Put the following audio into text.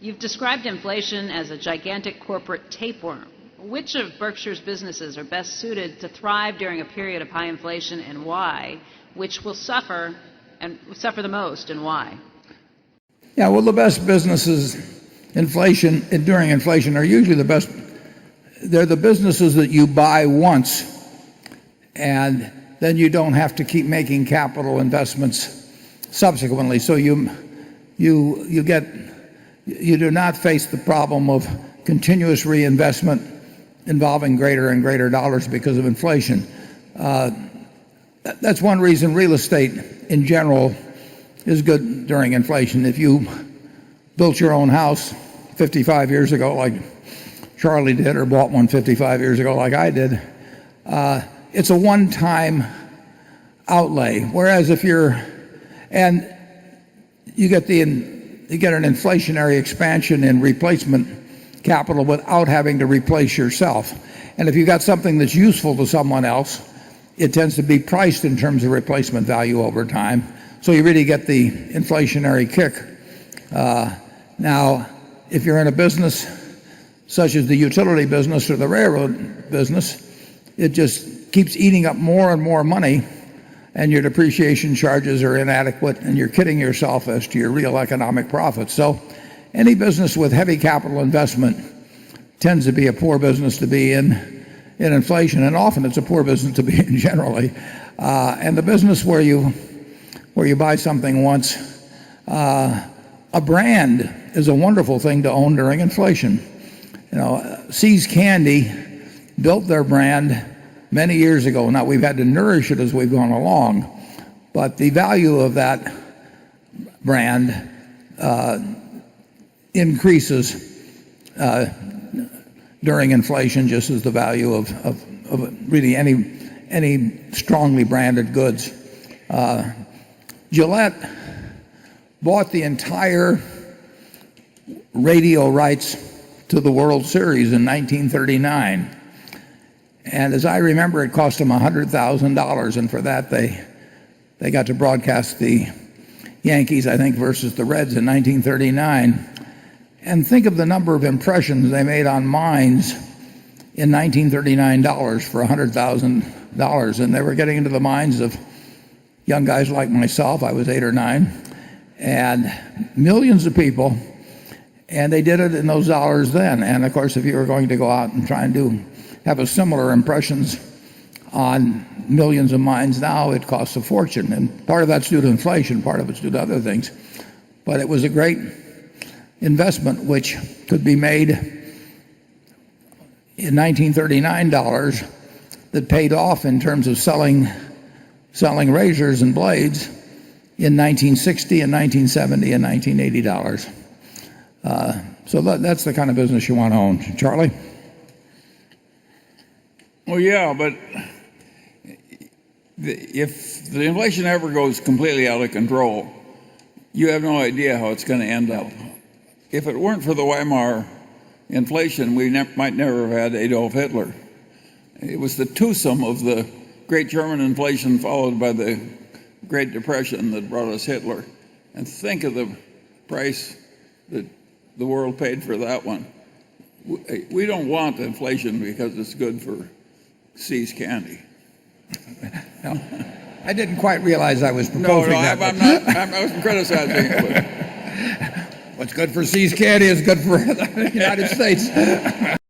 You've described inflation as a gigantic corporate tapeworm. Which of Berkshire's businesses are best suited to thrive during a period of high inflation, and why? Which will suffer the most, and why? Yeah, well, the best businesses during inflation are usually the best. They're the businesses that you buy once, and then you don't have to keep making capital investments subsequently. So you do not face the problem of continuous reinvestment involving greater and greater dollars because of inflation. That's one reason real estate in general is good during inflation. If you built your own house 55 years ago like Charlie did, or bought one 55 years ago like I did, it's a one-time outlay. Whereas if you get an inflationary expansion in replacement capital without having to replace yourself. And if you've got something that's useful to someone else, it tends to be priced in terms of replacement value over time. So you really get the inflationary kick. Now, if you're in a business such as the utility business or the railroad business, it just keeps eating up more and more money, and your depreciation charges are inadequate, and you're kidding yourself as to your real economic profits. So any business with heavy capital investment tends to be a poor business to be in inflation, and often it's a poor business to be in generally. And the business where you buy something once, a brand is a wonderful thing to own during inflation. See's Candy built their brand many years ago. Now we've had to nourish it as we've gone along, but the value of that brand increases during inflation, just as the value of really any strongly branded goods. Gillette bought the entire radio rights to the World Series in 1939. And as I remember, it cost them $100,000, and for that they got to broadcast the Yankees, I think, versus the Reds in 1939. And think of the number of impressions they made on minds in 1939 for $100,000, and they were getting into the minds of young guys like myself. I was 8 or 9, and millions of people, and they did it in those dollars then. And of course, if you were going to go out and try and have a similar impressions on millions of minds now, it costs a fortune, and part of that's due to inflation, part of it's due to other things. But it was a great investment which could be made in 1939 that paid off in terms of selling razors and blades in 1960 and 1970 and 1980 so that's the kind of business you want to own. Charlie? Well, yeah, but if the inflation ever goes completely out of control, you have no idea how it's going to end up. If it weren't for the Weimar inflation, we might never have had Adolf Hitler. It was the twosome of the great German inflation followed by the Great Depression that brought us Hitler. And think of the price that the world paid for that one. We don't want inflation because it's good for See's Candy. No, I didn't quite realize I was proposing that. I wasn't criticizing it. What's good for See's Candy is good for the United States.